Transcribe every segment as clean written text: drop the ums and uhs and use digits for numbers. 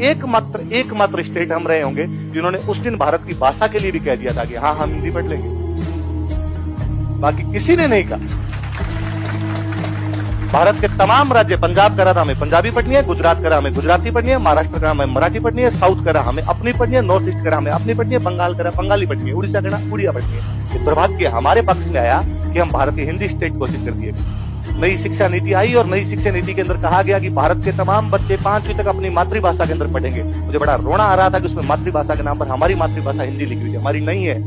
एकमात्र स्टेट हम रहे होंगे जिन्होंने उस दिन भारत की भाषा के लिए भी कह दिया था कि हाँ हम हिंदी पढ़ लेंगे। बाकी किसी ने नहीं कहा। भारत के तमाम राज्य, पंजाब करा था हमें पंजाबी पढ़नी है, गुजरात करा हमें गुजराती पढ़नी है, महाराष्ट्र करा हमें मराठी पढ़नी है, साउथ करा हमें अपनी पढ़नी है, नॉर्थ ईस्ट करा हमें अपनी पढ़नी है, बंगाल करा बंगाली पढ़नी है, उड़ीसा करा उड़िया पढ़नी है। दुर्भाग्य हमारे पक्ष में आया कि हम भारतीय हिंदी स्टेट घोषित कर दिए। नई शिक्षा नीति आई और नई शिक्षा नीति के अंदर कहा गया कि भारत के तमाम बच्चे 5वीं तक अपनी मातृभाषा के अंदर पढ़ेंगे। मुझे बड़ा रोना आ रहा था कि उसमें मातृभाषा के नाम पर हमारी मातृभाषा हिंदी लिखी हुई है, हमारी नहीं है।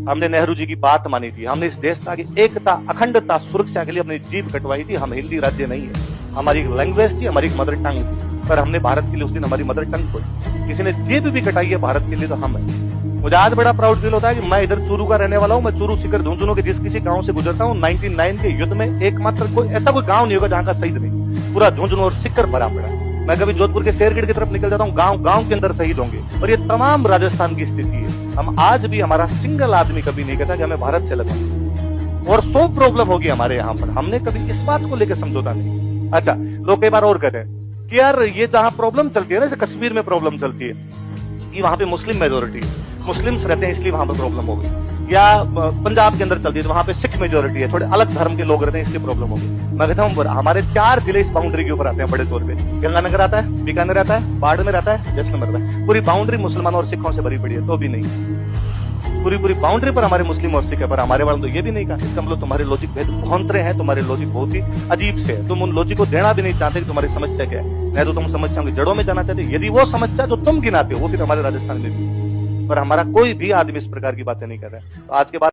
हमने नेहरू जी की बात मानी थी, हमने इस देश की एकता, अखंडता, सुरक्षा के लिए अपनी जीभ कटवाई थी। हम हिंदी राज्य नहीं है, हमारी एक लैंग्वेज थी, हमारी एक मदर टंग थी, पर हमने भारत के लिए उस दिन हमारी मदर टंग खोई। किसी ने जीभ भी कटाई है भारत के लिए तो हम है। मुझे आज बड़ा प्राउड फील होता है कि मैं इधर चूरू का रहने वाला हूँ। मैं चूरू सीकर झुंझुनू के जिस किसी गांव से गुजरता हूँ, 99 के युद्ध में एकमात्र कोई ऐसा कोई गांव नहीं होगा जहां का शहीद नहीं, पूरा झुंझुनू और सीकर भरा पड़ा। मैं कभी जोधपुर के शेरगढ़ की तरफ निकल जाता हूँ, गांव के अंदर शहीद होंगे। और ये तमाम राजस्थान की स्थिति है। हम आज भी, हमारा सिंगल आदमी कभी नहीं कहता कि हमें भारत से लगना। और 100 प्रॉब्लम होगी हमारे यहाँ पर, हमने कभी इस बात को लेकर समझौता नहीं। अच्छा, लोग कई बार और कहते हैं कि यार ये जहाँ प्रॉब्लम चलती है ना, जैसे कश्मीर में प्रॉब्लम चलती है कि वहां पे मुस्लिम मेजोरिटी है, मुस्लिम्स रहते हैं इसलिए वहां पर प्रॉब्लम होगी, या पंजाब के अंदर चलती है तो वहां पे सिख मेजोरिटी है, थोड़े अलग धर्म के लोग रहते हैं इसलिए प्रॉब्लम होगी। मैं कहता हूँ हमारे 4 जिले इस बाउंड्री के ऊपर आते हैं बड़े तौर पे। गंगानगर आता है, बीकानेर आता है, बाड़मेर आता है, जैसलमेर आता है। पूरी बाउंड्री मुसलमानों और सिखों से भरी पड़ी है, तो भी नहीं। पूरी बाउंड्री पर हमारे मुस्लिम और सिख है, पर हमारे वालों तो ये भी नहीं कहा। इसका मतलब तुम्हारे लॉजिक भेद भौंतरे हैं, तुम्हारे लॉजिक बहुत ही अजीब से है। तुम उन लॉजिक को देना भी नहीं चाहते कि तुम्हारी समस्या क्या है। नहीं तो तुम समस्याओं की जड़ों में जाना चाहते। यदि वो समस्या जो तुम गिनाते हो वो फिर हमारे राजस्थान में भी, पर हमारा कोई भी आदमी इस प्रकार की बातें नहीं कर रहा है। तो आज के बाद